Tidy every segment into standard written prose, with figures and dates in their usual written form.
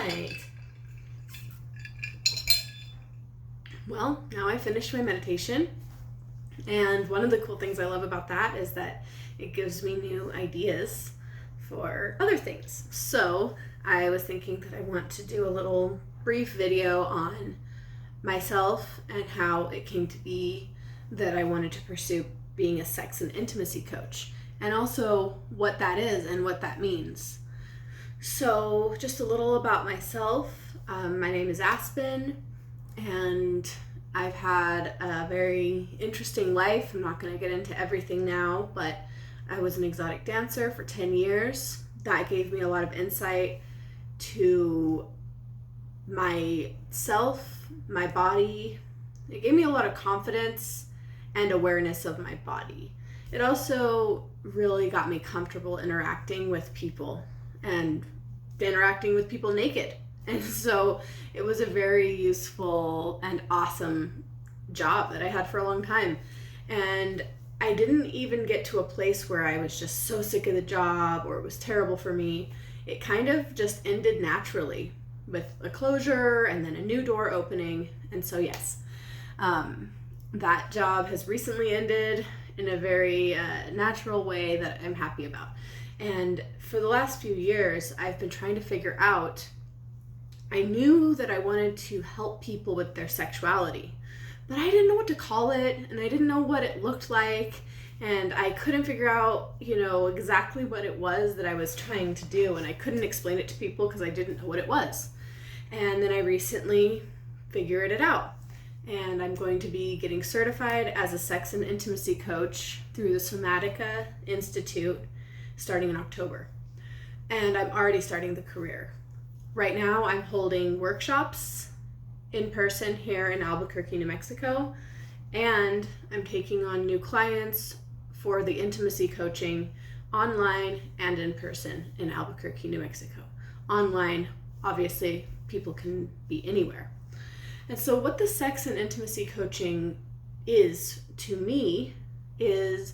right. Well, now I finished my meditation, and one of the cool things I love about that is that it gives me new ideas for other things. So I was thinking that I want to do a little brief video on myself and how it came to be that I wanted to pursue being a sex and intimacy coach, and also what that is and what that means. So just a little about myself. My name is Aspen, and I've had a very interesting life. I'm not going to get into everything now, but I was an exotic dancer for 10 years. That gave me a lot of insight to myself, my body. It gave me a lot of confidence and awareness of my body. It also really got me comfortable interacting with people and interacting with people naked. And so it was a very useful and awesome job that I had for a long time. And I didn't even get to a place where I was just so sick of the job or it was terrible for me. It kind of just ended naturally with a closure and then a new door opening. And so yes, that job has recently ended in a very natural way that I'm happy about. And for the last few years, I've been trying to figure out, I knew that I wanted to help people with their sexuality, but I didn't know what to call it, and I didn't know what it looked like, and I couldn't figure out, exactly what it was that I was trying to do, and I couldn't explain it to people because I didn't know what it was. And then I recently figured it out, and I'm going to be getting certified as a sex and intimacy coach through the Somatica Institute starting in October. And I'm already starting the career. Right now, I'm holding workshops in person here in Albuquerque, New Mexico, and I'm taking on new clients for the intimacy coaching online and in person in Albuquerque, New Mexico. Online, obviously, people can be anywhere. And so what the sex and intimacy coaching is, to me, is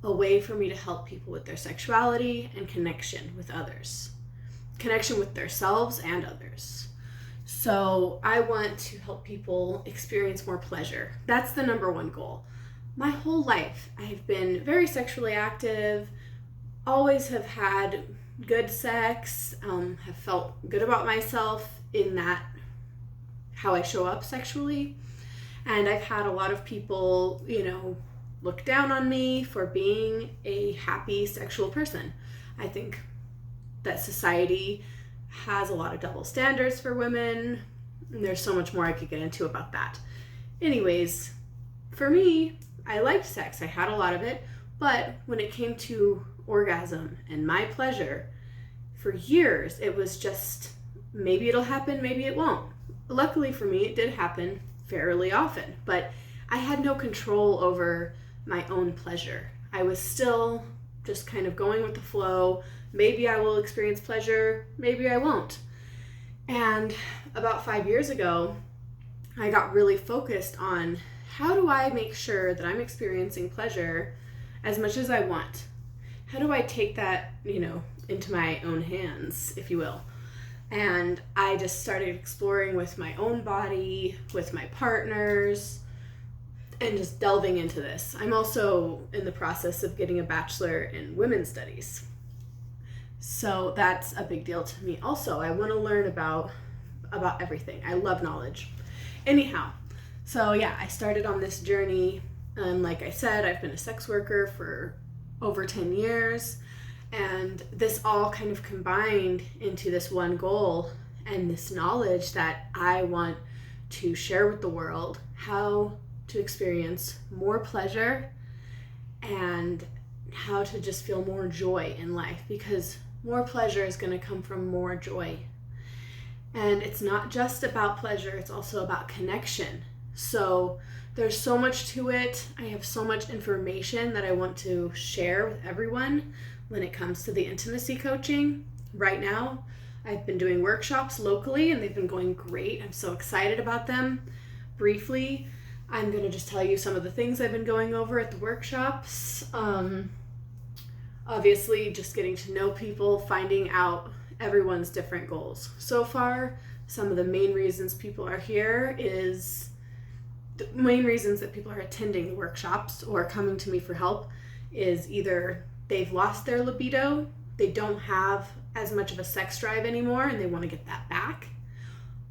a way for me to help people with their sexuality and connection with others. Connection with themselves and others. So I want to help people experience more pleasure. That's the number one goal. My whole life, I've been very sexually active, always have had good sex, have felt good about myself in that, how I show up sexually. And I've had a lot of people, look down on me for being a happy sexual person. I think that society has a lot of double standards for women, and there's so much more I could get into about that. Anyways, for me, I liked sex. I had a lot of it, but when it came to orgasm and my pleasure, for years, it was just, maybe it'll happen, maybe it won't. Luckily for me, it did happen fairly often, but I had no control over my own pleasure. I was still just kind of going with the flow. Maybe I will experience pleasure, maybe I won't. And about 5 years ago, I got really focused on, how do I make sure that I'm experiencing pleasure as much as I want? How do I take that, into my own hands, if you will? And I just started exploring with my own body, with my partners, and just delving into this. I'm also in the process of getting a bachelor in women's studies. So that's a big deal to me also. I want to learn about everything. I love knowledge. Anyhow, so yeah, I started on this journey. Like I said, I've been a sex worker for over 10 years. And this all kind of combined into this one goal and this knowledge that I want to share with the world, how to experience more pleasure and how to just feel more joy in life, because more pleasure is going to come from more joy. And it's not just about pleasure, it's also about connection. So there's so much to it. I have so much information that I want to share with everyone when it comes to the intimacy coaching. Right now, I've been doing workshops locally and they've been going great. I'm so excited about them. Briefly, I'm going to just tell you some of the things I've been going over at the workshops. Obviously, just getting to know people, finding out everyone's different goals. So far, some of the main reasons people are here is the main reasons that people are attending the workshops or coming to me for help is either they've lost their libido, they don't have as much of a sex drive anymore and they want to get that back,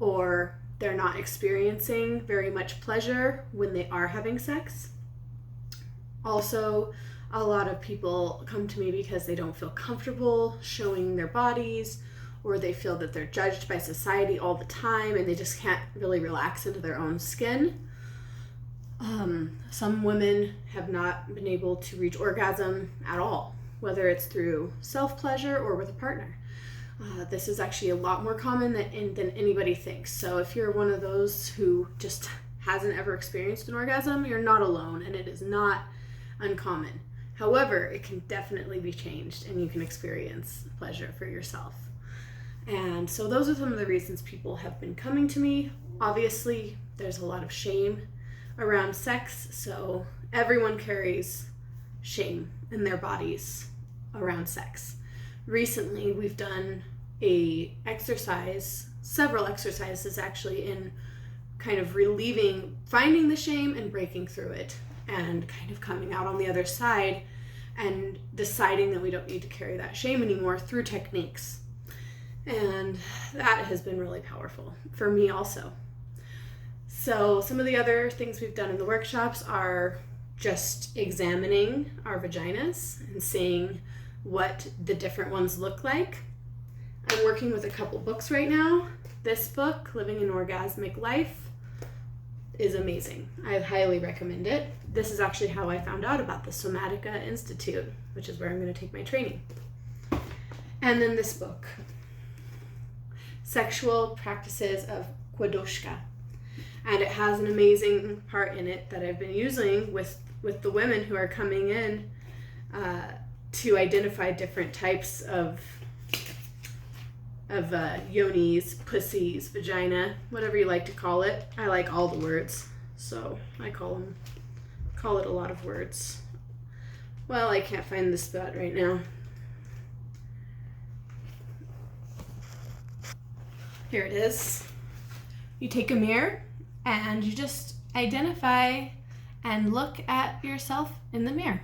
or they're not experiencing very much pleasure when they are having sex. Also, a lot of people come to me because they don't feel comfortable showing their bodies, or they feel that they're judged by society all the time and they just can't really relax into their own skin. Some women have not been able to reach orgasm at all, whether it's through self-pleasure or with a partner. This is actually a lot more common than anybody thinks. So if you're one of those who just hasn't ever experienced an orgasm, you're not alone, and it is not uncommon. However, it can definitely be changed and you can experience pleasure for yourself. And so those are some of the reasons people have been coming to me. Obviously, there's a lot of shame around sex, so everyone carries shame in their bodies around sex. Recently, we've done several exercises actually, in kind of finding the shame and breaking through it, and kind of coming out on the other side and deciding that we don't need to carry that shame anymore through techniques. And that has been really powerful for me also. So some of the other things we've done in the workshops are just examining our vaginas and seeing what the different ones look like. I'm working with a couple books right now. This book, Living an Orgasmic Life, is amazing. I highly recommend it. This is actually how I found out about the Somatica Institute, which is where I'm going to take my training. And then this book, Sexual Practices of Kładuszka. And it has an amazing part in it that I've been using with the women who are coming in to identify different types of yonis, pussies, vagina, whatever you like to call it. I like all the words, so I call it a lot of words. Well, I can't find the spot right now. Here it is. You take a mirror and you just identify and look at yourself in the mirror.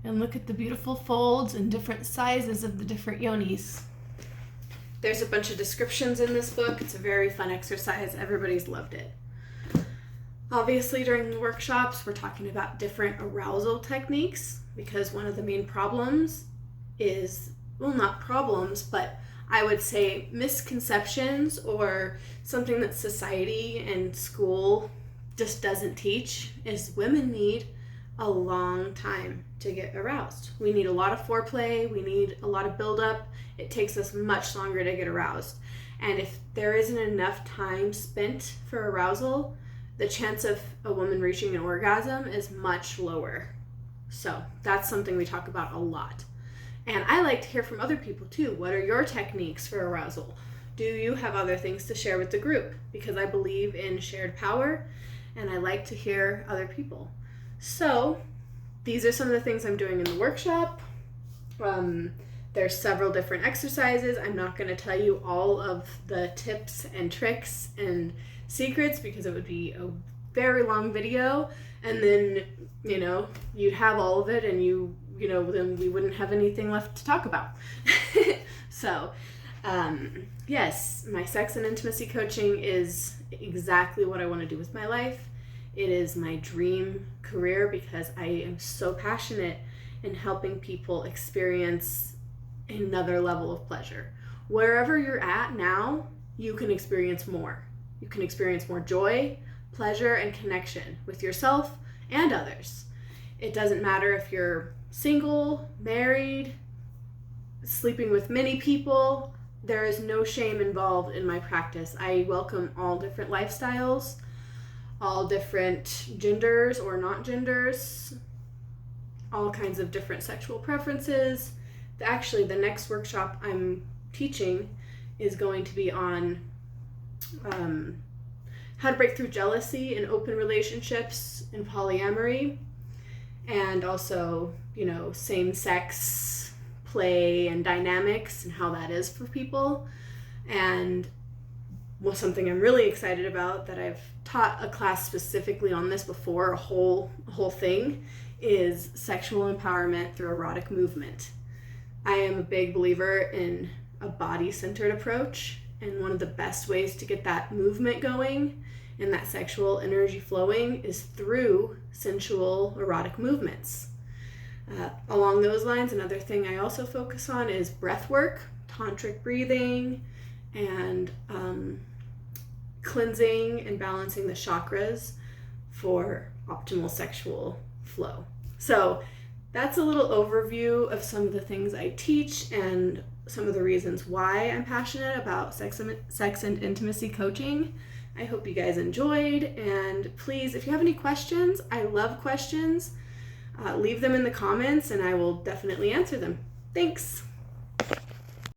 And look at the beautiful folds and different sizes of the different yonis. There's a bunch of descriptions in this book. It's a very fun exercise. Everybody's loved it. Obviously, during the workshops, we're talking about different arousal techniques, because one of the main problems is, well, not problems, but I would say misconceptions, or something that society and school just doesn't teach, is women need a long time to get aroused. We need a lot of foreplay. We need a lot of buildup. It takes us much longer to get aroused. And if there isn't enough time spent for arousal, the chance of a woman reaching an orgasm is much lower. So that's something we talk about a lot. And I like to hear from other people too. What are your techniques for arousal? Do you have other things to share with the group? Because I believe in shared power, and I like to hear other people. So these are some of the things I'm doing in the workshop. There's several different exercises. I'm not going to tell you all of the tips and tricks and secrets, because it would be a very long video, and then you'd have all of it, and then we wouldn't have anything left to talk about. So yes, my sex and intimacy coaching is exactly what I want to do with my life. It is my dream career, because I am so passionate in helping people experience another level of pleasure. Wherever you're at now, you can experience more. You can experience more joy, pleasure, and connection with yourself and others. It doesn't matter if you're single, married, sleeping with many people. There is no shame involved in my practice. I welcome all different lifestyles, all different genders or not genders, all kinds of different sexual preferences. Actually, the next workshop I'm teaching is going to be on how to break through jealousy in open relationships and polyamory, and also, same-sex play and dynamics and how that is for people. And something I'm really excited about that I've taught a class specifically on this before, a whole thing, is sexual empowerment through erotic movement. I am a big believer in a body-centered approach, and one of the best ways to get that movement going and that sexual energy flowing is through sensual erotic movements. Along those lines, another thing I also focus on is breath work, tantric breathing, and cleansing and balancing the chakras for optimal sexual flow. So that's a little overview of some of the things I teach and some of the reasons why I'm passionate about sex and intimacy coaching. I hope you guys enjoyed, and please, if you have any questions, I love questions, leave them in the comments and I will definitely answer them. Thanks.